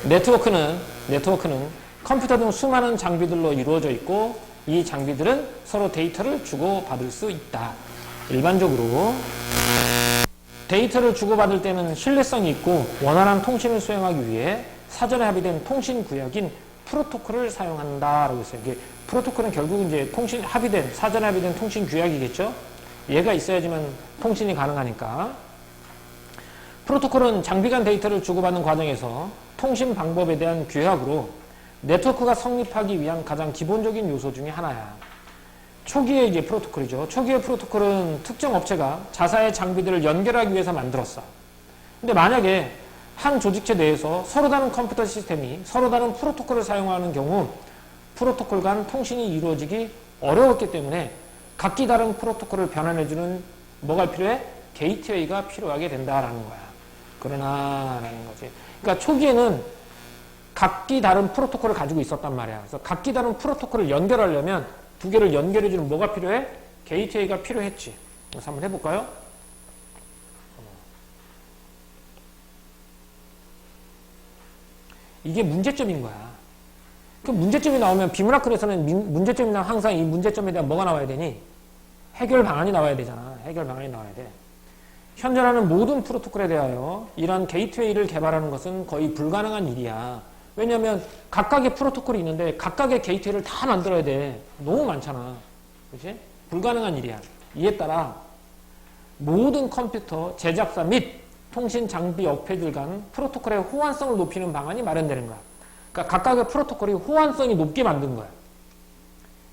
네트워크는 컴퓨터 등 수많은 장비들로 이루어져 있고 이 장비들은 서로 데이터를 주고받을 수 있다. 일반적으로 데이터를 주고받을 때는 신뢰성이 있고 원활한 통신을 수행하기 위해 사전에 합의된 통신 구역인 프로토콜을 사용한다라고 했어요. 이게 프로토콜은 결국 이제 사전에 합의된 통신 규약이겠죠. 얘가 있어야지만 통신이 가능하니까. 프로토콜은 장비 간 데이터를 주고받는 과정에서 통신 방법에 대한 규약으로 네트워크가 성립하기 위한 가장 기본적인 요소 중에 하나야. 초기의 이제 프로토콜이죠. 초기의 프로토콜은 특정 업체가 자사의 장비들을 연결하기 위해서 만들었어. 근데 만약에 한 조직체 내에서 서로 다른 컴퓨터 시스템이 서로 다른 프로토콜을 사용하는 경우 프로토콜 간 통신이 이루어지기 어려웠기 때문에 각기 다른 프로토콜을 변환해주는 뭐가 필요해? 게이트웨이가 필요하게 된다라는 거야. 그러나라는 거지. 그러니까 초기에는 각기 다른 프로토콜을 가지고 있었단 말이야. 그래서 각기 다른 프로토콜을 연결하려면 두 개를 연결해주는 뭐가 필요해? 게이트웨이가 필요했지. 그래서 한번 해볼까요? 이게 문제점인 거야. 그 문제점이 나오면 비문학글에서는 문제점이 나오면 항상 이 문제점에 대한 뭐가 나와야 되니? 해결 방안이 나와야 되잖아. 해결 방안이 나와야 돼. 현존하는 모든 프로토콜에 대하여 이러한 게이트웨이를 개발하는 것은 거의 불가능한 일이야. 왜냐하면 각각의 프로토콜이 있는데 각각의 게이트웨이를 다 만들어야 돼. 너무 많잖아. 그렇지? 불가능한 일이야. 이에 따라 모든 컴퓨터 제작사 및 통신 장비 업체들 간 프로토콜의 호환성을 높이는 방안이 마련되는 거야. 그러니까 각각의 프로토콜이 호환성이 높게 만든 거야.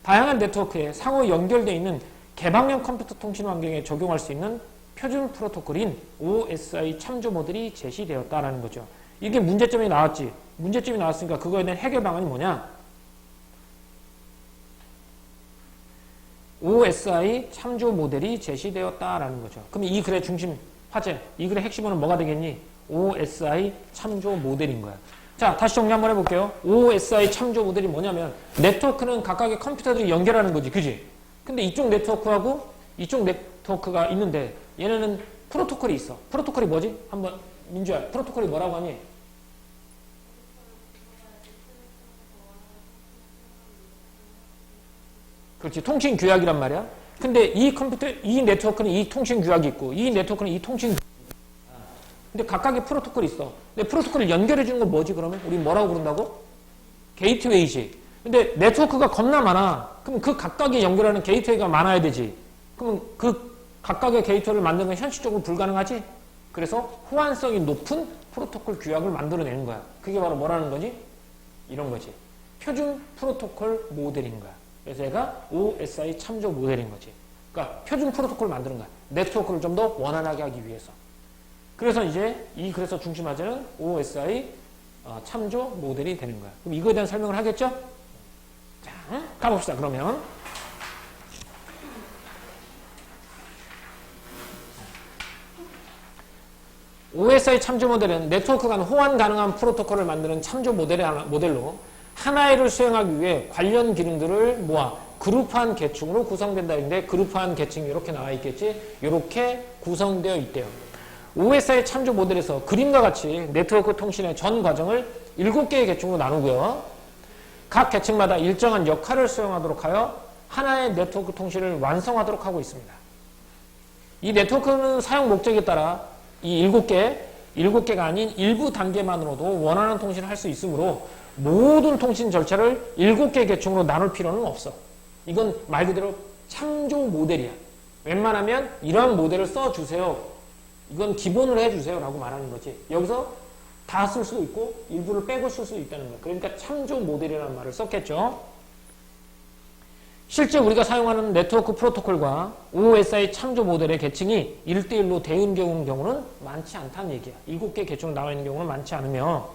다양한 네트워크에 상호 연결되어 있는 개방형 컴퓨터 통신 환경에 적용할 수 있는 표준 프로토콜인 OSI 참조 모델이 제시되었다라는 거죠. 이게 문제점이 나왔지. 문제점이 나왔으니까 그거에 대한 해결 방안이 뭐냐? OSI 참조 모델이 제시되었다라는 거죠. 그럼 이 글의 중심 화제, 이 글의 핵심어는 뭐가 되겠니? OSI 참조 모델인 거야. 자, 다시 정리 한번 해볼게요. OSI 참조 모델이 뭐냐면 네트워크는 각각의 컴퓨터들이 연결하는 거지. 그지? 근데 이쪽 네트워크하고 이쪽 네트워크가 있는데 얘네는 프로토콜이 있어. 프로토콜이 뭐지? 한번 민주야, 프로토콜이 뭐라고 하니? 그렇지. 통신 규약이란 말이야. 근데 이 컴퓨터, 이 네트워크는 이 통신 규약이 있고 이 네트워크는 이 통신 규약이 있고. 근데 각각의 프로토콜이 있어. 근데 프로토콜을 연결해 주는 건 뭐지 그러면? 우리 뭐라고 부른다고? 게이트웨이지. 근데 네트워크가 겁나 많아. 그럼 그 각각에 연결하는 게이트웨이가 많아야 되지. 그러면 그 각각의 게이트웨이를 만드는 건 현실적으로 불가능하지? 그래서 호환성이 높은 프로토콜 규약을 만들어내는 거야. 그게 바로 뭐라는 거지? 이런 거지. 표준 프로토콜 모델인 거야. 그래서 얘가 OSI 참조 모델인 거지. 그러니까 표준 프로토콜을 만드는 거야. 네트워크를 좀 더 원활하게 하기 위해서. 그래서 이제 이 글에서 중심 화제는 OSI 참조 모델이 되는 거야. 그럼 이거에 대한 설명을 하겠죠? 자, 가봅시다. 그러면 OSI 참조 모델은 네트워크 간 호환 가능한 프로토콜을 만드는 참조 모델로 하나의 를 수행하기 위해 관련 기능들을 모아 그룹한 계층으로 구성된다. 인데 그룹한 계층이 이렇게 나와 있겠지? 이렇게 구성되어 있대요. OSI 참조 모델에서 그림과 같이 네트워크 통신의 전 과정을 7개의 계층으로 나누고요. 각 계층마다 일정한 역할을 수행하도록 하여 하나의 네트워크 통신을 완성하도록 하고 있습니다. 이 네트워크는 사용 목적에 따라 이 7개가 아닌 일부 단계만으로도 원하는 통신을 할 수 있으므로 모든 통신 절차를 7개의 계층으로 나눌 필요는 없어. 이건 말 그대로 참조 모델이야. 웬만하면 이러한 모델을 써주세요. 이건 기본으로 해주세요 라고 말하는 거지. 여기서 다 쓸 수도 있고 일부를 빼고 쓸 수도 있다는 거야. 그러니까 참조 모델이라는 말을 썼겠죠. 실제 우리가 사용하는 네트워크 프로토콜과 OSI 참조 모델의 계층이 1대1로 대응되는 경우는 많지 않다는 얘기야. 7개 계층으로 나와 있는 경우는 많지 않으며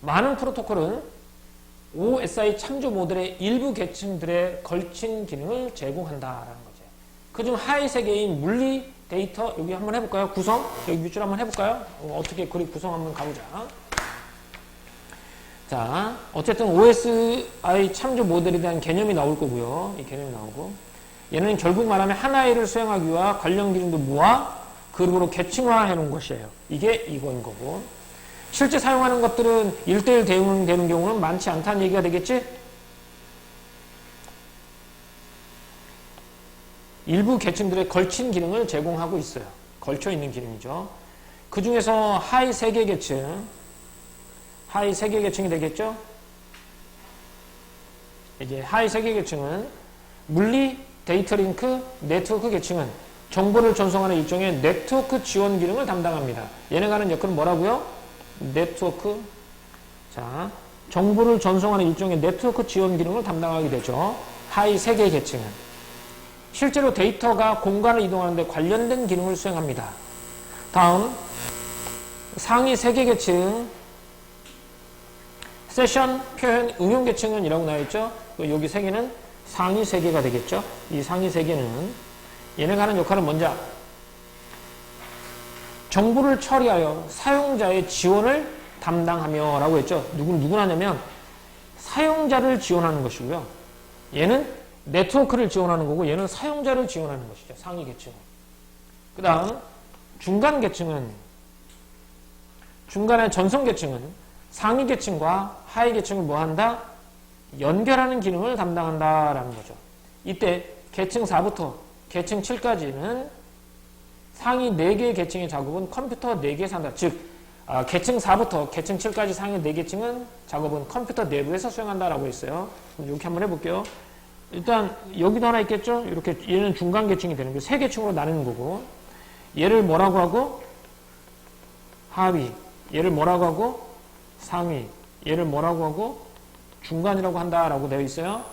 많은 프로토콜은 OSI 참조 모델의 일부 계층들에 걸친 기능을 제공한다라는 거지. 그중 하위 세계인 물리 데이터 여기 한번 해볼까요? 구성 여기 밑줄 한번 해볼까요? 어떻게 그립 구성 한번 가보자. 자, 어쨌든 OSI 참조 모델에 대한 개념이 나올 거고요. 이 개념이 나오고 얘는 결국 말하면 하나의 일을 수행하기 위해 관련 기능도 모아 그룹으로 계층화해 놓은 것이에요. 이게 이건 거고. 실제 사용하는 것들은 1대1 대응되는 경우는 많지 않다는 얘기가 되겠지? 일부 계층들의 걸친 기능을 제공하고 있어요. 걸쳐 있는 기능이죠. 그 중에서 하위 3개 계층, 하위 3개 계층이 되겠죠? 이제 하위 3개 계층은 물리, 데이터 링크, 네트워크 계층은 정보를 전송하는 일종의 네트워크 지원 기능을 담당합니다. 얘네가 하는 역할은 뭐라고요? 네트워크. 자, 정보를 전송하는 일종의 네트워크 지원 기능을 담당하게 되죠. 하위 3개 계층은. 실제로 데이터가 공간을 이동하는 데 관련된 기능을 수행합니다. 다음, 상위 3개 계층, 세션, 표현, 응용 계층은 이라고 나와있죠. 여기 3개는 상위 3개가 되겠죠. 이 상위 3개는 얘네가 하는 역할은 뭔지 정보를 처리하여 사용자의 지원을 담당하며 라고 했죠. 누구나 하냐면 사용자를 지원하는 것이고요. 얘는 네트워크를 지원하는 거고 얘는 사용자를 지원하는 것이죠. 상위 계층은. 그 다음 중간 계층은 중간의 전송 계층은 상위 계층과 하위 계층을 뭐한다? 연결하는 기능을 담당한다라는 거죠. 이때 계층 4부터 계층 7까지는 상위 4개의 계층의 작업은 컴퓨터 4개에서 한다. 즉 계층 4부터 계층 7까지 상위 4계층은 작업은 컴퓨터 내부에서 수행한다라고 했어요. 이렇게 한번 해볼게요. 일단 여기도 하나 있겠죠? 이렇게 얘는 중간 계층이 되는 거예요. 3계층으로 나누는 거고 얘를 뭐라고 하고? 하위. 얘를 뭐라고 하고? 상위. 얘를 뭐라고 하고? 중간이라고 한다라고 되어 있어요.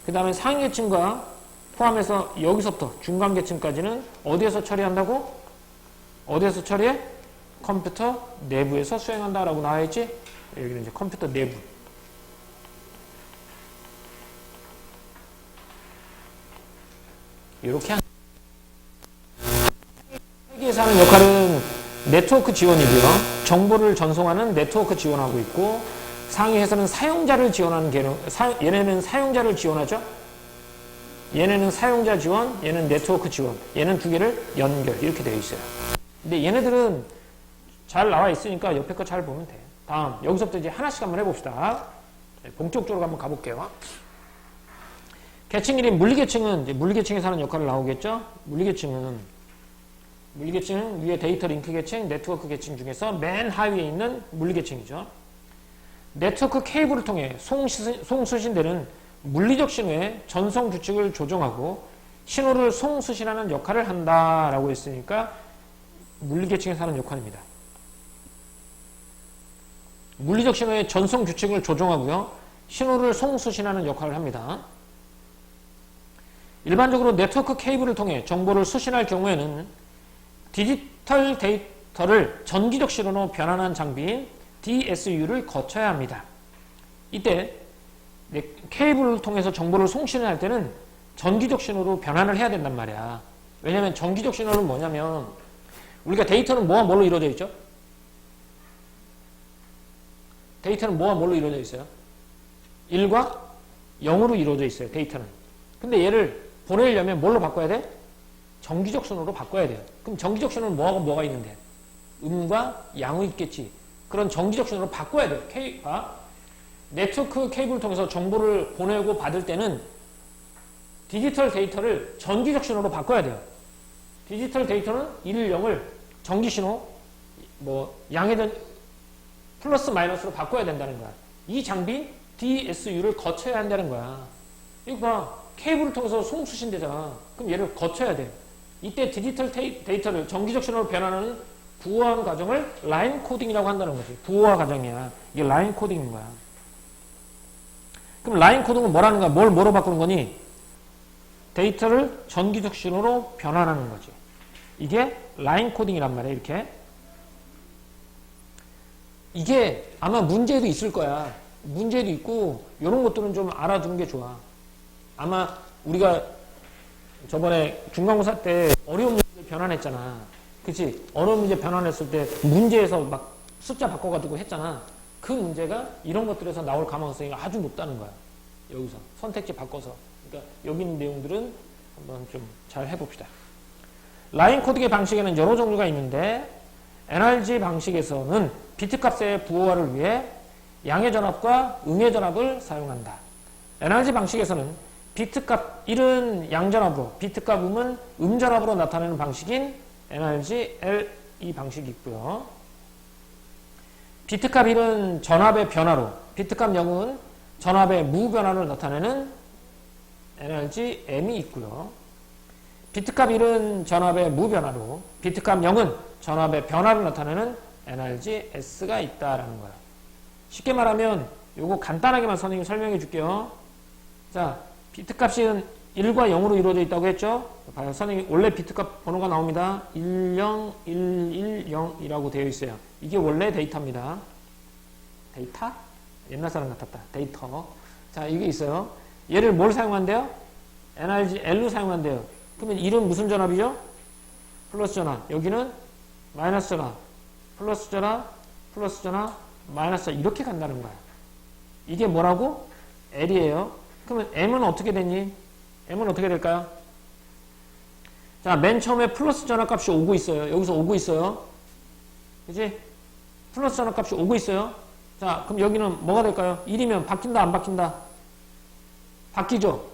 그 다음에 상위 계층과 포함해서 여기서부터 중간 계층까지는 어디에서 처리한다고? 어디에서 처리해? 컴퓨터 내부에서 수행한다라고 나와 있지? 여기는 이제 컴퓨터 내부. 이렇게 세계에서 하는 역할은 네트워크 지원이고요. 정보를 전송하는 네트워크 지원하고 있고 상위에서는 사용자를 지원하는 기능, 얘네는 사용자를 지원하죠. 얘네는 사용자 지원, 얘는 네트워크 지원. 얘는 두 개를 연결 이렇게 되어 있어요. 근데 얘네들은 잘 나와 있으니까 옆에 거 잘 보면 돼. 다음 여기서부터 이제 하나씩 한번 해봅시다. 본격적으로 한번 가볼게요. 계층 1인 물리계층은 이제 물리계층에서 하는 역할을 나오겠죠. 물리계층은 위에 데이터 링크 계층, 네트워크 계층 중에서 맨 하위에 있는 물리계층이죠. 네트워크 케이블을 통해 송수신되는 물리적 신호의 전송 규칙을 조정하고 신호를 송수신하는 역할을 한다라고 했으니까 물리계층에서 하는 역할입니다. 물리적 신호의 전송 규칙을 조정하고요. 신호를 송수신하는 역할을 합니다. 일반적으로 네트워크 케이블을 통해 정보를 수신할 경우에는 디지털 데이터를 전기적 신호로 변환한 장비인 DSU를 거쳐야 합니다. 이때 케이블을 통해서 정보를 송신할 때는 전기적 신호로 변환을 해야 된단 말이야. 왜냐하면 전기적 신호는 뭐냐면 우리가 데이터는 뭐와 뭘로 이루어져 있죠? 데이터는 뭐와 뭘로 이루어져 있어요? 1과 0으로 이루어져 있어요. 데이터는. 근데 얘를 보내려면 뭘로 바꿔야 돼? 전기적 신호로 바꿔야 돼요. 그럼 전기적 신호는 뭐하고 뭐가 있는데? 음과 양이 있겠지. 그런 전기적 신호로 바꿔야 돼요. 네트워크 케이블을 통해서 정보를 보내고 받을 때는 디지털 데이터를 전기적 신호로 바꿔야 돼요. 디지털 데이터는 1, 0을 전기 신호, 양이든 플러스 마이너스로 바꿔야 된다는 거야. 이 장비인 DSU를 거쳐야 한다는 거야. 이거 봐. 케이블을 통해서 송수신되잖아. 그럼 얘를 거쳐야 돼. 이때 디지털 데이터를 전기적 신호로 변환하는 부호화 과정을 라인 코딩이라고 한다는 거지. 부호화 과정이야. 이게 라인 코딩인 거야. 그럼 라인 코딩은 뭐라는 거야? 뭐로 바꾸는 거니? 데이터를 전기적 신호로 변환하는 거지. 이게 라인 코딩이란 말이야. 이렇게. 이게 아마 문제도 있을 거야. 문제도 있고 이런 것들은 좀 알아두는 게 좋아. 아마 우리가 저번에 중간고사 때 어려운 문제를 변환했잖아. 그치? 어려운 문제 변환했을 때 문제에서 막 숫자 바꿔가지고 했잖아. 그 문제가 이런 것들에서 나올 가능성이 아주 높다는 거야. 여기서 선택지 바꿔서. 그러니까 여기 있는 내용들은 한번 좀 잘 해봅시다. 라인 코딩의 방식에는 여러 종류가 있는데 NRG 방식에서는 비트 값의 부호화를 위해 양의 전압과 음의 전압을 사용한다. NRG 방식에서는 비트 값 1은 양전압으로, 비트 값 음은 음전압으로 나타내는 방식인 NRG L 이 방식이 있고요. 비트 값 1은 전압의 변화로, 비트 값 0은 전압의 무변화를 나타내는 NRG M이 있고요. 비트 값 1은 전압의 무변화로, 비트 값 0은 전압의 변화를 나타내는 NRG S가 있다라는 거예요. 쉽게 말하면 요거 간단하게만 선생님이 설명해 줄게요. 자, 비트 값은 1과 0으로 이루어져 있다고 했죠? 봐요. 선생님 원래 비트 값 번호가 나옵니다. 10110이라고 되어 있어요. 이게 원래 데이터입니다. 데이터? 옛날 사람 같았다. 데이터. 자, 이게 있어요. 얘를 뭘 사용한대요? NRG L로 사용한대요. 그러면 1은 무슨 전압이죠? 플러스 전압. 여기는 마이너스 전압. 플러스 전압, 플러스 전압, 마이너스 전압. 이렇게 간다는 거야. 이게 뭐라고? L이에요. 그러면 M은 어떻게 되니? M은 어떻게 될까요? 자, 맨 처음에 플러스 전압 값이 오고 있어요. 여기서 오고 있어요. 그치? 플러스 전압 값이 오고 있어요. 자, 그럼 여기는 뭐가 될까요? 1이면 바뀐다, 안 바뀐다? 바뀌죠?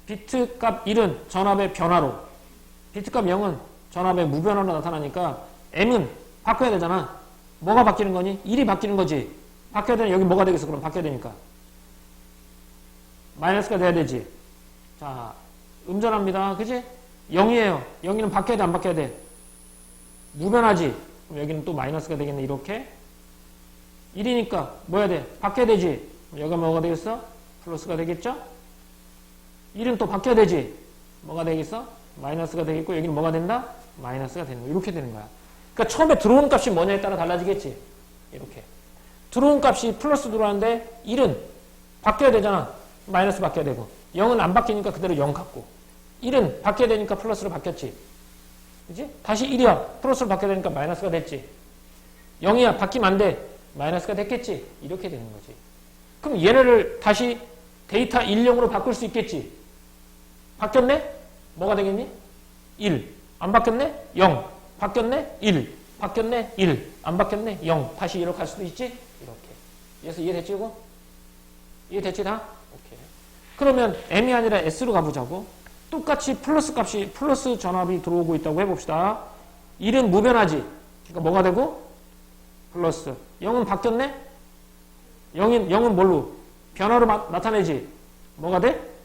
비트 값 1은 전압의 변화로, 비트 값 0은 전압의 무변화로 나타나니까 M은 바꿔야 되잖아. 뭐가 바뀌는 거니? 1이 바뀌는 거지. 바뀌어야 되면 여기 뭐가 되겠어? 그럼 바뀌어야 되니까. 마이너스가 돼야 되지. 자, 음전합니다. 그치? 0이에요. 0이는 바뀌어야 돼, 안 바뀌어야 돼? 무변하지. 그럼 여기는 또 마이너스가 되겠네, 이렇게. 1이니까 뭐 해야 돼? 바뀌어야 되지. 여기가 뭐가 되겠어? 플러스가 되겠죠? 1은 또 바뀌어야 되지. 뭐가 되겠어? 마이너스가 되겠고, 여기는 뭐가 된다? 마이너스가 되는 거야. 이렇게 되는 거야. 그러니까 처음에 들어오는 값이 뭐냐에 따라 달라지겠지. 이렇게. 들어온 값이 플러스 들어왔는데 1은 바뀌어야 되잖아. 마이너스 바뀌어야 되고. 0은 안 바뀌니까 그대로 0 갖고. 1은 바뀌어야 되니까 플러스로 바뀌었지. 그치? 다시 1이야. 플러스로 바뀌어야 되니까 마이너스가 됐지. 0이야. 바뀌면 안 돼. 마이너스가 됐겠지. 이렇게 되는 거지. 그럼 얘네를 다시 데이터 10으로 바꿀 수 있겠지. 바뀌었네? 뭐가 되겠니? 1. 안 바뀌었네? 0. 바뀌었네? 1. 바뀌었네? 1. 안 바뀌었네? 0. 다시 이렇게 갈 수도 있지? 이렇게. 그래서 이해됐지, 이거? 이해됐지, 다? 오케이. 그러면 M이 아니라 S로 가보자고. 똑같이 플러스 값이, 플러스 전압이 들어오고 있다고 해봅시다. 1은 무변하지. 그러니까 뭐가 되고? 플러스. 0은 바뀌었네? 0은 뭘로? 변화로 나타내지. 뭐가 돼?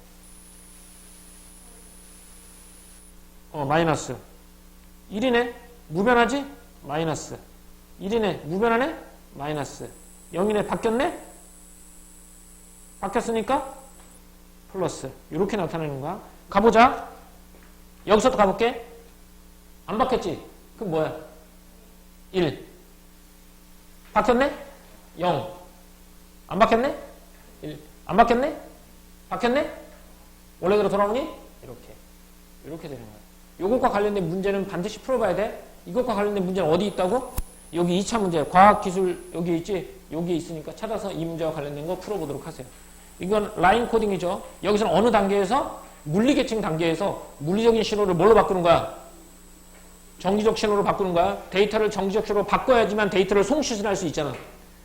마이너스. 1이네? 무변하지? 마이너스. 1이네? 무변하네? 마이너스. 0이네? 바뀌었네? 바뀌었으니까? 플러스. 이렇게 나타내는 거야. 가보자. 여기서부터 가볼게. 안 바뀌었지? 그럼 뭐야? 1. 바뀌었네? 0. 안 바뀌었네? 1. 안 바뀌었네? 바뀌었네? 원래대로 돌아오니? 이렇게 되는 거야. 이것과 관련된 문제는 반드시 풀어봐야 돼. 이것과 관련된 문제는 어디 있다고? 여기 2차 문제. 과학기술 여기 있지? 여기 있으니까 찾아서 이 문제와 관련된 거 풀어보도록 하세요. 이건 라인 코딩이죠. 여기서는 어느 단계에서? 물리계층 단계에서 물리적인 신호를 뭘로 바꾸는 거야? 정기적 신호로 바꾸는 거야. 데이터를 정기적 신호로 바꿔야지만 데이터를 송수신할 수 있잖아.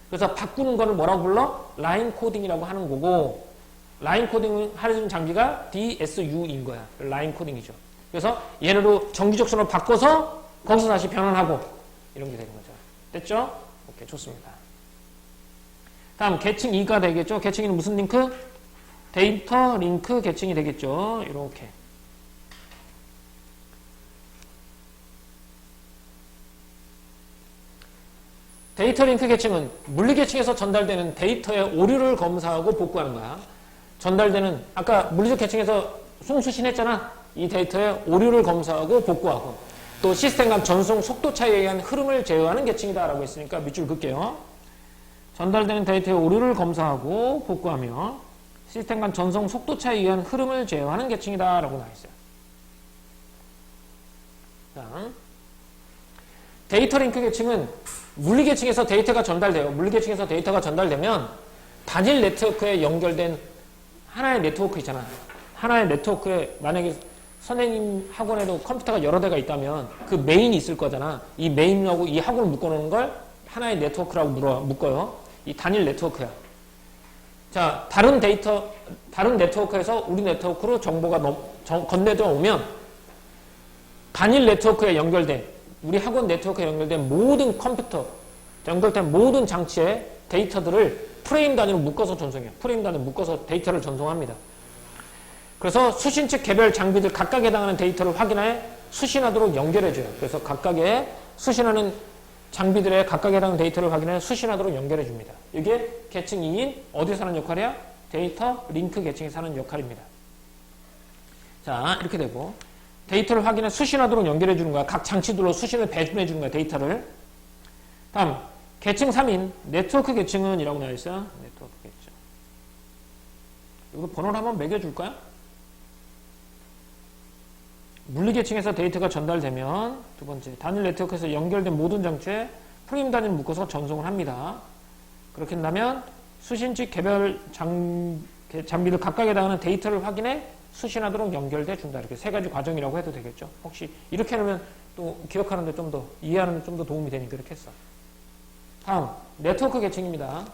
그래서 바꾸는 거를 뭐라고 불러? 라인 코딩이라고 하는 거고, 라인 코딩을 하는 장비가 DSU인 거야. 라인 코딩이죠. 그래서 얘네로 정기적 신호를 바꿔서 거기서 다시 변환하고 이런 게 되는 거죠. 됐죠? 오케이, 좋습니다. 다음 계층 2가 되겠죠. 계층 2는 무슨 링크? 데이터 링크 계층이 되겠죠. 이렇게. 데이터 링크 계층은 물리 계층에서 전달되는 데이터의 오류를 검사하고 복구하는 거야. 전달되는, 아까 물리적 계층에서 송수신했잖아. 이 데이터의 오류를 검사하고 복구하고, 또 시스템 간 전송 속도 차이에 의한 흐름을 제어하는 계층이다 라고 했으니까 밑줄 긋게요. 전달되는 데이터의 오류를 검사하고 복구하며 시스템 간 전송 속도 차이에 의한 흐름을 제어하는 계층이다 라고 나와 있어요. 자, 데이터 링크 계층은 물리 계층에서 데이터가 전달돼요. 물리 계층에서 데이터가 전달되면 단일 네트워크에 연결된 하나의 네트워크 있잖아. 하나의 네트워크에 만약에 선생님 학원에도 컴퓨터가 여러 대가 있다면 그 메인이 있을 거잖아. 이 메인하고 이 학원을 묶어놓은 걸 하나의 네트워크라고 묶어요. 이 단일 네트워크야. 자, 다른 네트워크에서 우리 네트워크로 정보가 건네져 오면 단일 네트워크에 연결된, 우리 학원 네트워크에 연결된 모든 컴퓨터, 연결된 모든 장치의 데이터들을 프레임 단위로 묶어서 전송해요. 프레임 단위로 묶어서 데이터를 전송합니다. 그래서 수신 측 개별 장비들 각각에 해당하는 데이터를 확인해 수신하도록 연결해줘요. 그래서 각각의 수신하는 장비들의 각각에 해당하는 데이터를 확인해 수신하도록 연결해줍니다. 이게 계층 2인 어디서 하는 역할이야? 데이터 링크 계층에서 하는 역할입니다. 자, 이렇게 되고 데이터를 확인해 수신하도록 연결해주는 거야. 각 장치들로 수신을 배분해주는 거야. 데이터를. 다음 계층 3인 네트워크 계층은 이라고 나와 있어요. 네트워크 계층. 이거 번호를 한번 매겨줄까요? 물리 계층에서 데이터가 전달되면 두 번째 단일 네트워크에서 연결된 모든 장치에 프레임 단위를 묶어서 전송을 합니다. 그렇게 한다면 수신측 개별 장비들 각각에 해당하는 데이터를 확인해 수신하도록 연결돼 준다. 이렇게 세 가지 과정이라고 해도 되겠죠. 혹시 이렇게 하면 또 기억하는데 좀 더 이해하는 데 좀 더 도움이 되니까 이렇게 했어. 다음 네트워크 계층입니다.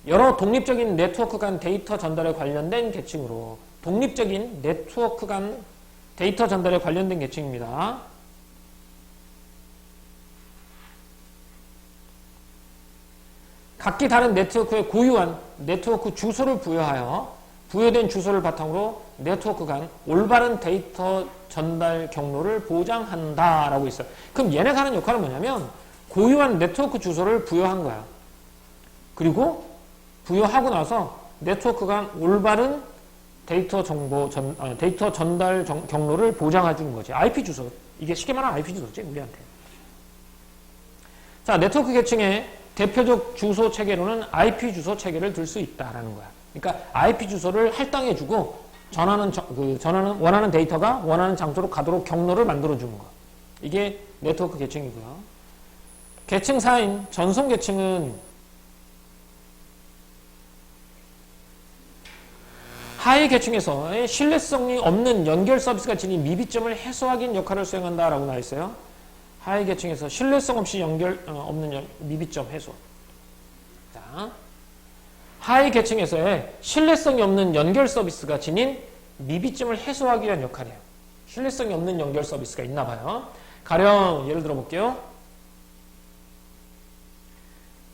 여러 독립적인 네트워크 간 데이터 전달에 관련된 계층으로 독립적인 네트워크 간 데이터 전달에 관련된 계층입니다. 각기 다른 네트워크에 고유한 네트워크 주소를 부여된 주소를 바탕으로 네트워크 간 올바른 데이터 전달 경로를 보장한다라고 있어요. 그럼 얘네가 하는 역할은 뭐냐면 고유한 네트워크 주소를 부여한 거야. 그리고 부여하고 나서 네트워크 간 올바른 데이터 전달 경로를 보장해 주는 거지. IP 주소. 이게 쉽게 말하면 IP 주소지, 우리한테. 자, 네트워크 계층의 대표적 주소 체계로는 IP 주소 체계를 들 수 있다라는 거야. 그러니까 IP 주소를 할당해 주고 원하는 데이터가 원하는 장소로 가도록 경로를 만들어 주는 거. 이게 네트워크 계층이고요. 계층 4인 전송 계층은 하위 계층에서 신뢰성이 없는 연결 서비스가 지닌 미비점을 해소하기 역할을 수행한다라고 나와 있어요. 하위 계층에서 신뢰성 없이 없는 미비점 해소. 자, 하위 계층에서의 신뢰성이 없는 연결 서비스가 지닌 미비점을 해소하기 위한 역할이에요. 신뢰성이 없는 연결 서비스가 있나 봐요. 가령 예를 들어 볼게요.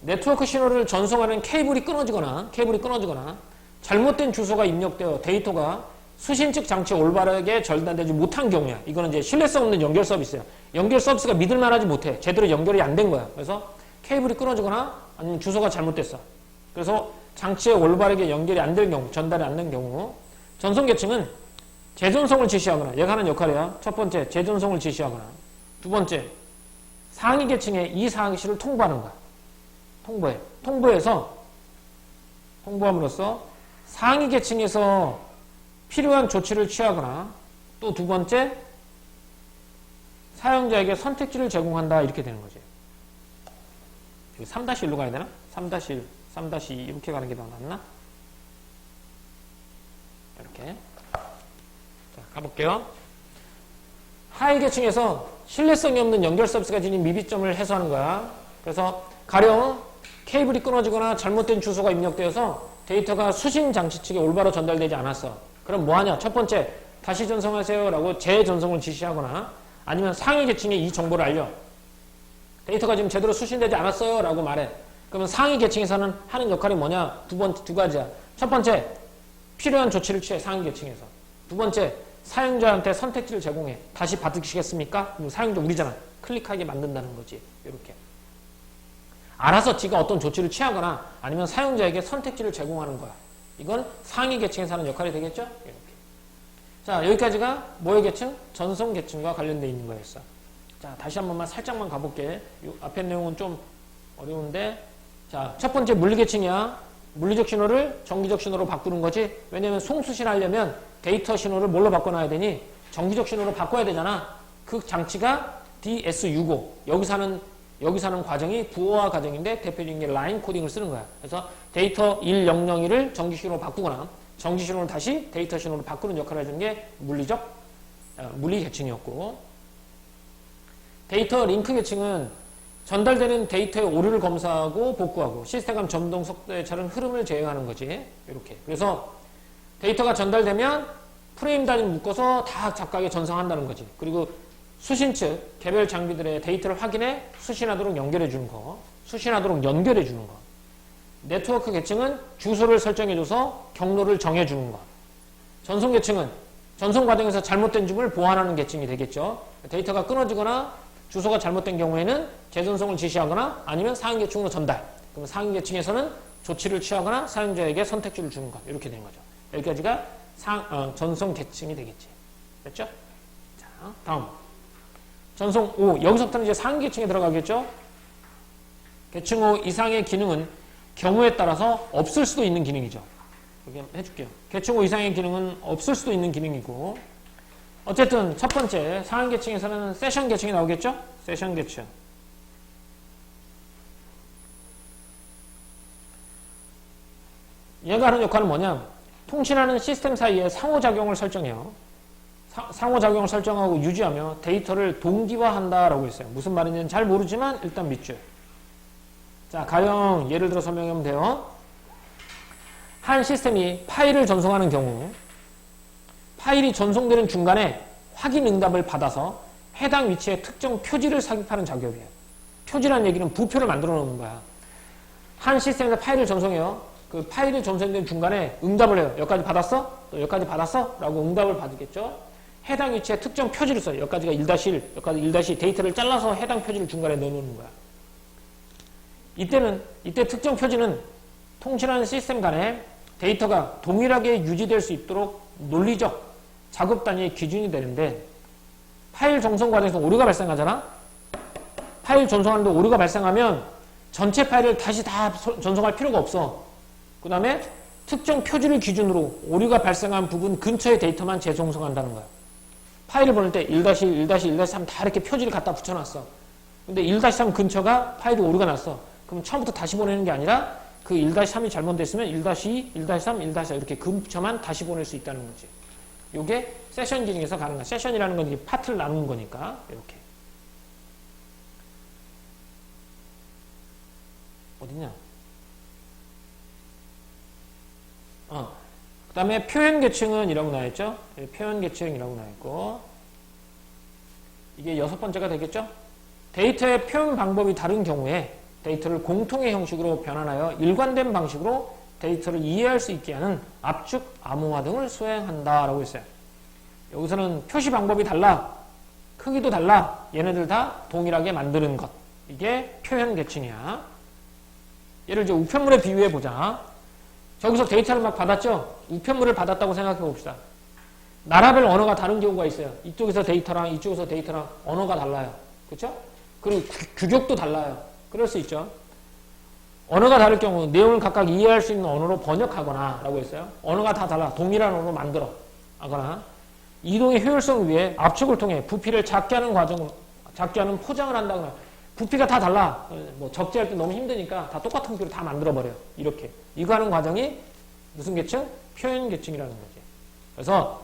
네트워크 신호를 전송하는 케이블이 끊어지거나 잘못된 주소가 입력되어 데이터가 수신 측 장치에 올바르게 전달되지 못한 경우야. 이거는 이제 신뢰성 없는 연결 서비스야. 연결 서비스가 믿을만하지 못해. 제대로 연결이 안 된 거야. 그래서 케이블이 끊어지거나 아니면 주소가 잘못됐어. 그래서 장치에 올바르게 연결이 안 될 경우, 전달이 안 된 경우, 전송 계층은 재전송을 지시하거나, 얘가 하는 역할이야. 첫 번째, 재전송을 지시하거나, 두 번째, 상위 계층에 이 사항실을 통보하는 거야. 통보함으로써 상위 계층에서 필요한 조치를 취하거나, 또 두 번째, 사용자에게 선택지를 제공한다. 이렇게 되는 거지. 3-1로 가야 되나? 3-1, 3-2 이렇게 가는 게 더 낫나? 이렇게. 자, 가볼게요. 하위 계층에서 신뢰성이 없는 연결 서비스가 지닌 미비점을 해소하는 거야. 그래서 가령 케이블이 끊어지거나 잘못된 주소가 입력되어서 데이터가 수신 장치 측에 올바로 전달되지 않았어. 그럼 뭐 하냐? 첫 번째, 다시 전송하세요 라고 재전송을 지시하거나 아니면 상위 계층에 이 정보를 알려. 데이터가 지금 제대로 수신되지 않았어요 라고 말해. 그러면 상위 계층에서는 하는 역할이 뭐냐? 두 가지야. 첫 번째, 필요한 조치를 취해, 상위 계층에서. 두 번째, 사용자한테 선택지를 제공해. 다시 받으시겠습니까? 그럼 사용자 우리잖아. 클릭하게 만든다는 거지. 이렇게. 알아서 지가 어떤 조치를 취하거나 아니면 사용자에게 선택지를 제공하는 거야. 이건 상위 계층에서 하는 역할이 되겠죠? 이렇게. 자, 여기까지가 뭐의 계층? 전송 계층과 관련되어 있는 거였어. 자, 다시 한 번만 살짝만 가볼게. 이 앞에 내용은 좀 어려운데. 자, 첫 번째 물리 계층이야. 물리적 신호를 정기적 신호로 바꾸는 거지. 왜냐면 송수신 하려면 데이터 신호를 뭘로 바꿔놔야 되니? 정기적 신호로 바꿔야 되잖아. 그 장치가 DS65. 여기서 하는 과정이 부호화 과정인데 대표적인 게 라인 코딩을 쓰는 거야. 그래서 데이터 1001을 정기 신호로 바꾸거나 정지 신호를 다시 데이터 신호로 바꾸는 역할을 해주는 게 물리 계층이었고, 데이터 링크 계층은 전달되는 데이터의 오류를 검사하고 복구하고 시스템 간 점동 속도에 따른 흐름을 제어하는 거지. 이렇게. 그래서 데이터가 전달되면 프레임 단위를 묶어서 다 각각에 전송한다는 거지. 그리고 수신 측 개별 장비들의 데이터를 확인해 수신하도록 연결해 주는 거. 수신하도록 연결해 주는 거. 네트워크 계층은 주소를 설정해줘서 경로를 정해주는 것. 전송 계층은 전송 과정에서 잘못된 점을 보완하는 계층이 되겠죠. 데이터가 끊어지거나 주소가 잘못된 경우에는 재전송을 지시하거나 아니면 상위 계층으로 전달. 그럼 상위 계층에서는 조치를 취하거나 사용자에게 선택지를 주는 것. 이렇게 되는 거죠. 여기까지가 전송 계층이 되겠지. 됐죠? 자, 다음. 전송 5. 여기서부터는 이제 상위 계층에 들어가겠죠? 계층 5 이상의 기능은 경우에 따라서 없을 수도 있는 기능이죠. 여기 해줄게요. 계층 5 이상의 기능은 없을 수도 있는 기능이고, 어쨌든 첫 번째 상위 계층에서는 세션 계층이 나오겠죠? 세션 계층. 얘가 하는 역할은 뭐냐? 통신하는 시스템 사이에 상호작용을 설정해요. 상호작용을 설정하고 유지하며 데이터를 동기화한다라고 했어요. 무슨 말인지는 잘 모르지만 일단 밑줄. 자, 가령 예를 들어 설명하면 돼요. 한 시스템이 파일을 전송하는 경우 파일이 전송되는 중간에 확인 응답을 받아서 해당 위치에 특정 표지를 삽입하는 작업이에요. 표지라는 얘기는 부표를 만들어 놓는 거야. 한 시스템에서 파일을 전송해요. 그 파일이 전송되는 중간에 응답을 해요. 여기까지 받았어? 또 여기까지 받았어? 라고 응답을 받겠죠. 해당 위치에 특정 표지를 써요. 여기까지가 1-1, 여기까지 1- 데이터를 잘라서 해당 표지를 중간에 넣어놓는 거야. 이때 특정 표지는 통신하는 시스템 간에 데이터가 동일하게 유지될 수 있도록 논리적 작업 단위의 기준이 되는데, 파일 전송 과정에서 오류가 발생하잖아? 파일 전송하는데 오류가 발생하면 전체 파일을 다시 다 전송할 필요가 없어. 그 다음에 특정 표지를 기준으로 오류가 발생한 부분 근처의 데이터만 재송송한다는 거야. 파일을 보낼 때 1-1, 1-1-3 다 이렇게 표지를 갖다 붙여놨어. 근데 1-3 근처가 파일이 오류가 났어. 그럼 처음부터 다시 보내는 게 아니라 그 1-3이 잘못됐으면 1-2, 1-3, 1-4 이렇게 근처만 다시 보낼 수 있다는 거지. 요게 세션 기능에서 가능한. 세션이라는 건 파트를 나누는 거니까 이렇게. 어디냐? 그 다음에 표현 계층은 이라고 나와있죠? 표현 계층이라고 나와있고, 이게 6번째가 되겠죠? 데이터의 표현 방법이 다른 경우에 데이터를 공통의 형식으로 변환하여 일관된 방식으로 데이터를 이해할 수 있게 하는 압축, 암호화 등을 수행한다라고 했어요. 여기서는 표시 방법이 달라, 크기도 달라, 얘네들 다 동일하게 만드는 것. 이게 표현 계층이야. 얘를 이제 우편물에 비유해 보자. 저기서 데이터를 막 받았죠? 우편물을 받았다고 생각해 봅시다. 나라별 언어가 다른 경우가 있어요. 이쪽에서 데이터랑 이쪽에서 데이터랑 언어가 달라요. 그렇죠? 그리고 규격도 달라요. 그럴 수 있죠. 언어가 다를 경우 내용을 각각 이해할 수 있는 언어로 번역하거나 라고 했어요. 언어가 다 달라. 동일한 언어로 만들어 하거나, 이동의 효율성을 위해 압축을 통해 부피를 작게 하는 포장을 한다거나, 부피가 다 달라. 뭐 적재할 때 너무 힘드니까 다 똑같은 부피로 다 만들어버려요. 이렇게. 이거 하는 과정이 무슨 계층? 표현 계층이라는 거지. 그래서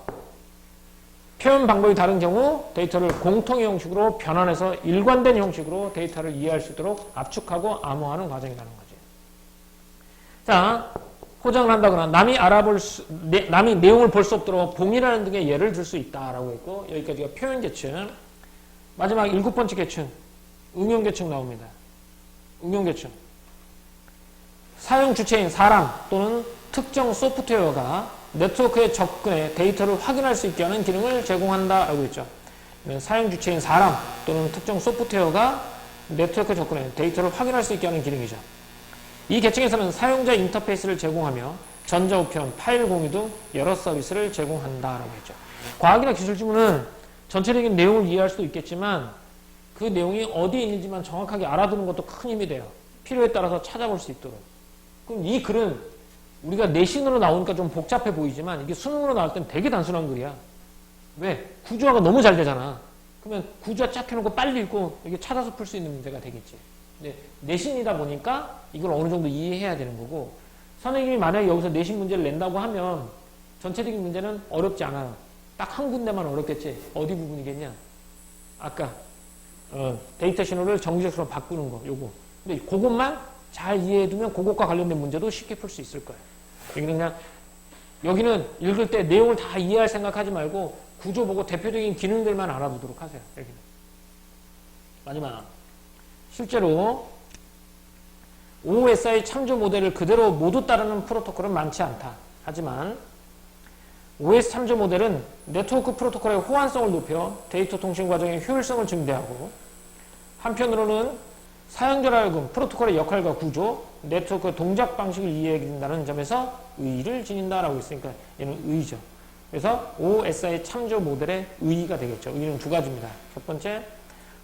표현 방법이 다른 경우 데이터를 공통의 형식으로 변환해서 일관된 형식으로 데이터를 이해할 수 있도록 압축하고 암호화하는 과정이라는 거지. 자, 포장을 한다거나 남이 내용을 볼 수 없도록 봉인하는 등의 예를 들 수 있다라고 했고, 여기까지가 표현 계층. 마지막 7번째 계층. 응용 계층 나옵니다. 응용 계층. 사용 주체인 사람 또는 특정 소프트웨어가 네트워크에 접근해 데이터를 확인할 수 있게 하는 기능을 제공한다라고 했죠. 사용 주체인 사람 또는 특정 소프트웨어가 네트워크에 접근해 데이터를 확인할 수 있게 하는 기능이죠. 이 계층에서는 사용자 인터페이스를 제공하며 전자우편, 파일 공유 등 여러 서비스를 제공한다라고 했죠. 과학이나 기술 지문은 전체적인 내용을 이해할 수도 있겠지만 그 내용이 어디에 있는지만 정확하게 알아두는 것도 큰 힘이 돼요. 필요에 따라서 찾아볼 수 있도록. 그럼 이 글은 우리가 내신으로 나오니까 좀 복잡해 보이지만 이게 수능으로 나올 땐 되게 단순한 글이야. 왜? 구조화가 너무 잘 되잖아. 그러면 구조화 쫙 해놓고 빨리 읽고 이게 찾아서 풀 수 있는 문제가 되겠지. 근데 내신이다 보니까 이걸 어느 정도 이해해야 되는 거고, 선생님이 만약에 여기서 내신 문제를 낸다고 하면 전체적인 문제는 어렵지 않아요. 딱 한 군데만 어렵겠지. 어디 부분이겠냐? 아까 데이터 신호를 정지적으로 바꾸는 거, 요거. 근데 그것만 잘 이해해두면 그것과 관련된 문제도 쉽게 풀 수 있을 거예요. 여기는 읽을 때 내용을 다 이해할 생각하지 말고 구조 보고 대표적인 기능들만 알아두도록 하세요. 여기는. 마지막. 실제로 OSI 참조 모델을 그대로 모두 따르는 프로토콜은 많지 않다. 하지만 OS 참조 모델은 네트워크 프로토콜의 호환성을 높여 데이터 통신 과정의 효율성을 증대하고 한편으로는 사용자로 하여금 프로토콜의 역할과 구조, 네트워크 동작 방식을 이해하게 된다는 점에서 의의를 지닌다라고 했으니까 얘는 의의죠. 그래서 OSI 참조 모델의 의의가 되겠죠. 의의는 두 가지입니다. 첫 번째,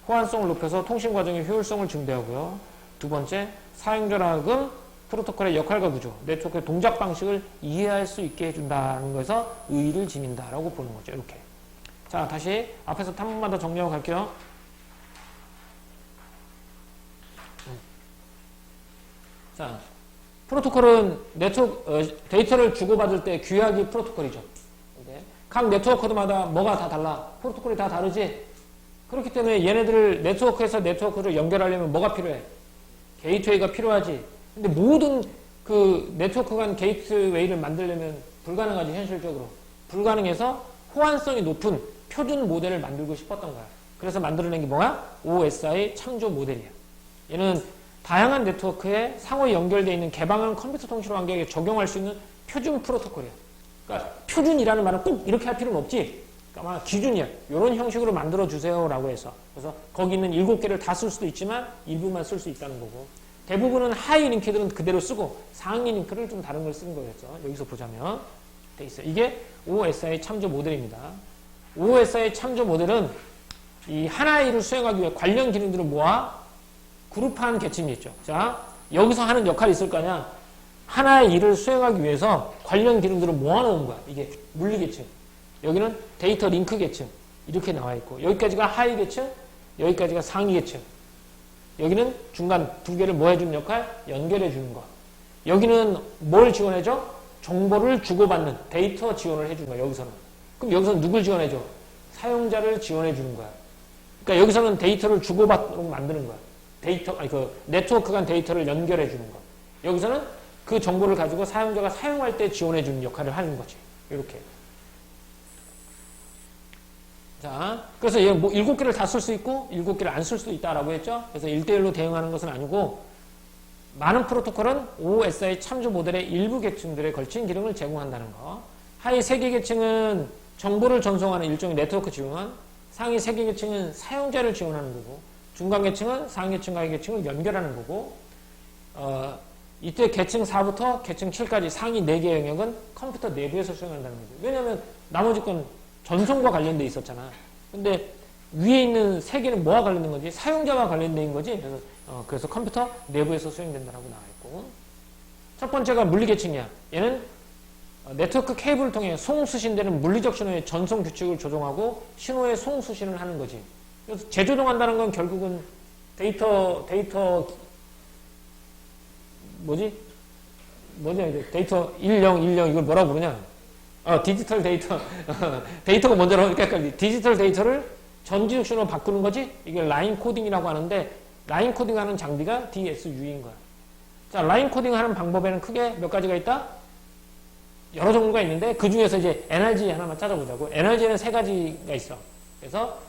호환성을 높여서 통신 과정의 효율성을 증대하고요. 두 번째, 사용자로 하여금 프로토콜의 역할과 구조, 네트워크의 동작 방식을 이해할 수 있게 해준다는 거에서 의의를 지닌다라고 보는 거죠. 이렇게. 자, 다시 앞에서 한 번만 더 정리하고 갈게요. 자, 프로토콜은 데이터를 주고받을 때 규약이 프로토콜이죠. 각 네트워크마다 뭐가 다 달라? 프로토콜이 다 다르지? 그렇기 때문에 얘네들을 네트워크에서 네트워크를 연결하려면 뭐가 필요해? 게이트웨이가 필요하지. 근데 모든 그 네트워크 간 게이트웨이를 만들려면 불가능하지, 현실적으로. 불가능해서 호환성이 높은 표준 모델을 만들고 싶었던 거야. 그래서 만들어낸 게 뭐야? OSI 참조 모델이야. 얘는 다양한 네트워크에 상호 연결되어 있는 개방한 컴퓨터 통신 환경에 적용할 수 있는 표준 프로토콜이야. 그러니까 표준이라는 말은 꼭 이렇게 할 필요는 없지. 그러니까 기준이야. 이런 형식으로 만들어주세요 라고 해서. 그래서 거기 있는 7개를 다 쓸 수도 있지만 일부만 쓸 수 있다는 거고. 대부분은 하이 링크들은 그대로 쓰고 상위 링크를 좀 다른 걸 쓴 거겠죠. 여기서 보자면 돼 있어요. 이게 OSI 참조 모델입니다. OSI 참조 모델은 이 하나의 일을 수행하기 위해 관련 기능들을 모아 그룹화한 계층이 있죠. 자, 여기서 하는 역할이 있을 거냐? 하나의 일을 수행하기 위해서 관련 기능들을 모아놓은 거야. 이게 물리 계층. 여기는 데이터 링크 계층. 이렇게 나와 있고 여기까지가 하위 계층, 여기까지가 상위 계층. 여기는 중간 두 개를 뭐 해주는 역할? 연결해 주는 거. 여기는 뭘 지원해줘? 정보를 주고받는 데이터 지원을 해주는 거야. 여기서는. 그럼 여기서는 누굴 지원해줘? 사용자를 지원해 주는 거야. 그러니까 여기서는 데이터를 주고받도록 만드는 거야. 네트워크 간 데이터를 연결해 주는 거. 여기서는 그 정보를 가지고 사용자가 사용할 때 지원해 주는 역할을 하는 거지. 이렇게. 자, 그래서 얘 뭐 7개를 다 쓸 수 있고 7개를 안 쓸 수도 있다라고 했죠. 그래서 1대1로 대응하는 것은 아니고 많은 프로토콜은 OSI 참조 모델의 일부 계층들에 걸친 기능을 제공한다는 거. 하위 3개 계층은 정보를 전송하는 일종의 네트워크 지원, 상위 3개 계층은 사용자를 지원하는 거고, 중간 계층은 상위 계층과 하위 계층을 연결하는 거고, 이때 계층 4부터 계층 7까지 상위 4개의 영역은 컴퓨터 내부에서 수행한다는 거죠. 왜냐하면 나머지 건 전송과 관련돼 있었잖아. 근데 위에 있는 3개는 뭐와 관련된 거지? 사용자와 관련된 거지. 그래서 컴퓨터 내부에서 수행된다라고 나와 있고. 첫 번째가 물리 계층이야. 얘는 네트워크 케이블을 통해 송수신되는 물리적 신호의 전송 규칙을 조정하고 신호의 송수신을 하는 거지. 그래서 재조정한다는 건 결국은 데이터 데이터 1010 이걸 뭐라고 부르냐? 디지털 데이터. 데이터가 먼저 나오니까 헷갈리. 디지털 데이터를 전지적 신호로 바꾸는 거지? 이게 라인 코딩이라고 하는데, 라인 코딩하는 장비가 DSU인 거야. 자, 라인 코딩하는 방법에는 크게 몇 가지가 있다? 여러 종류가 있는데, 그 중에서 이제 NRG 하나만 찾아보자고. NRG에는 3가지가 있어. 그래서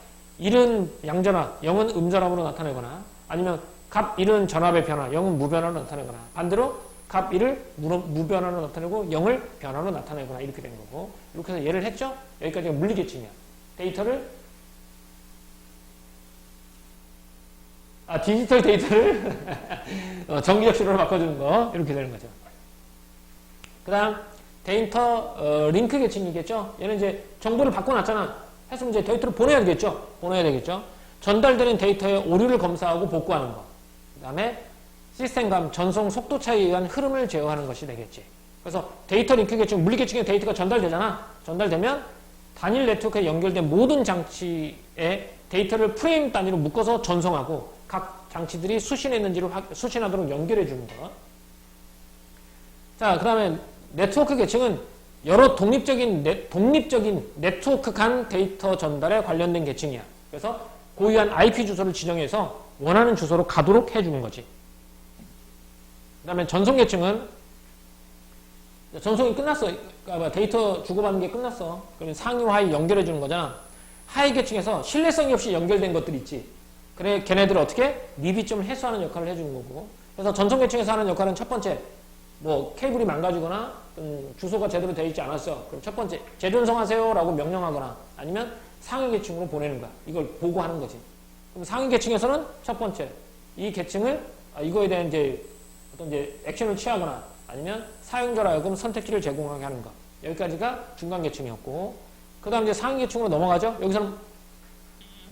1은 양전압, 0은 음전압으로 나타내거나, 아니면 값 1은 전압의 변화, 0은 무변화로 나타내거나, 반대로 값 1을 무변화로 나타내고 0을 변화로 나타내거나 이렇게 되는 거고. 이렇게 해서 예를 했죠? 여기까지가 물리계층이야. 데이터를 디지털 데이터를 정기적 신호로 바꿔주는 거. 이렇게 되는 거죠. 그 다음 데이터 링크 계층이겠죠? 얘는 이제 정보를 바꿔놨잖아. 했으면 이제 데이터를 보내야 되겠죠? 전달되는 데이터의 오류를 검사하고 복구하는 거. 그 다음에 시스템감, 전송 속도 차이에 의한 흐름을 제어하는 것이 되겠지. 그래서 데이터 링크 계층, 물리 계층에 데이터가 전달되잖아. 전달되면 단일 네트워크에 연결된 모든 장치에 데이터를 프레임 단위로 묶어서 전송하고 각 장치들이 수신했는지를 수신하도록 연결해 주는 거. 자, 그 다음에 네트워크 계층은 여러 독립적인 네트워크 간 데이터 전달에 관련된 계층이야. 그래서 고유한 IP 주소를 지정해서 원하는 주소로 가도록 해주는 거지. 그 다음에 전송 계층은 전송이 끝났어. 그러니까 데이터 주고받는 게 끝났어. 그러면 상위와 하위 연결해 주는 거잖아. 하위 계층에서 신뢰성이 없이 연결된 것들이 있지. 그래, 걔네들을 어떻게? 미비점을 해소하는 역할을 해주는 거고. 그래서 전송 계층에서 하는 역할은 첫 번째, 뭐 케이블이 망가지거나 주소가 제대로 되어 있지 않았어. 그럼 첫 번째, 재전송하세요 라고 명령하거나 아니면 상위 계층으로 보내는 거야. 이걸 보고하는 거지. 그럼 상위 계층에서는 첫 번째, 이 계층을 이거에 대한 어떤 액션을 취하거나 아니면 사용자로 하여금 선택지를 제공하게 하는 거. 여기까지가 중간 계층이었고, 그 다음 이제 상위 계층으로 넘어가죠. 여기서는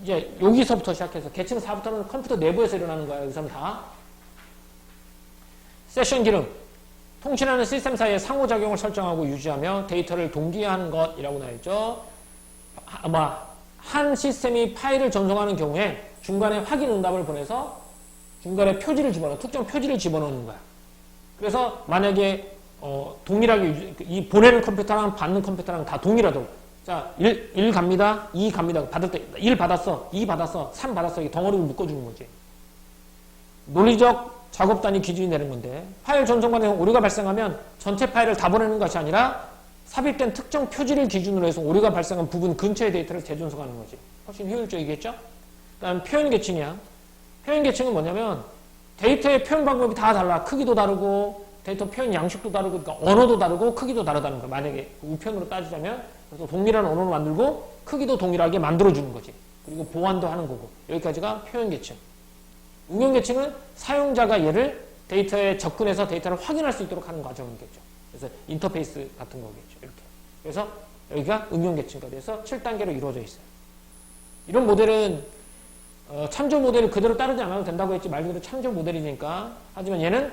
이제 여기서부터 시작해서 계층 4부터는 컴퓨터 내부에서 일어나는 거야. 여기서는 다. 세션 기능. 통신하는 시스템 사이의 상호작용을 설정하고 유지하며 데이터를 동기화하는 것이라고 나와 있죠. 아마 한 시스템이 파일을 전송하는 경우에 중간에 확인 응답을 보내서 중간에 표지를 집어넣어, 특정 표지를 집어넣는 거야. 그래서 만약에 동일하게 이 보내는 컴퓨터랑 받는 컴퓨터랑 다 동일하도록, 자, 1 갑니다, 2 갑니다. 받을 때 1 받았어, 2 받았어, 3 받았어. 이게 덩어리를 묶어주는 거지. 논리적 작업 단위 기준이 되는 건데, 파일 전송 과정에 오류가 발생하면 전체 파일을 다 보내는 것이 아니라 삽입된 특정 표지를 기준으로 해서 오류가 발생한 부분 근처의 데이터를 재전송하는 거지. 훨씬 효율적이겠죠? 그다음 표현 계층이야. 표현 계층은 뭐냐면 데이터의 표현 방법이 다 달라. 크기도 다르고 데이터 표현 양식도 다르고, 그러니까 언어도 다르고 크기도 다르다는 거야. 만약에 우편으로 따지자면, 그래서 동일한 언어를 만들고 크기도 동일하게 만들어주는 거지. 그리고 보완도 하는 거고. 여기까지가 표현 계층. 응용 계층은 사용자가 얘를 데이터에 접근해서 데이터를 확인할 수 있도록 하는 과정이겠죠. 그래서 인터페이스 같은 거겠죠. 이렇게. 그래서 여기가 응용 계층까지 해서 7단계로 이루어져 있어요. 이런 모델은 참조 모델을 그대로 따르지 않아도 된다고 했지, 말 그대로 참조 모델이니까. 하지만 얘는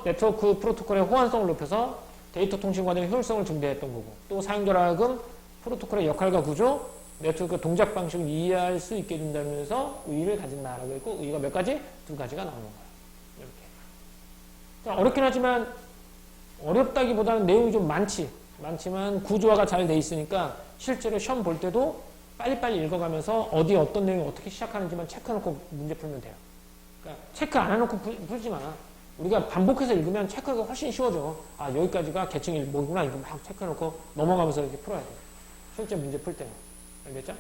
네트워크 프로토콜의 호환성을 높여서 데이터 통신 과정의 효율성을 증대했던 거고, 또 사용자로 하여금 프로토콜의 역할과 구조, 네트워크 동작 방식을 이해할 수 있게 된다면서 의의를 가진다라고 했고, 의의가 몇 가지? 2가지가 나오는 거야. 이렇게. 자, 어렵긴 하지만 어렵다기보다는 내용이 좀 많지만 구조화가 잘 돼 있으니까 실제로 시험 볼 때도 빨리빨리 읽어가면서 어디 어떤 내용이 어떻게 시작하는지만 체크해놓고 문제 풀면 돼요. 그러니까 체크 안 해놓고 풀지 마. 우리가 반복해서 읽으면 체크하기가 훨씬 쉬워져. 아, 여기까지가 계층 뭐구나. 이거 막 체크해놓고 넘어가면서 이렇게 풀어야 돼. 실제 문제 풀 때는. 알겠죠?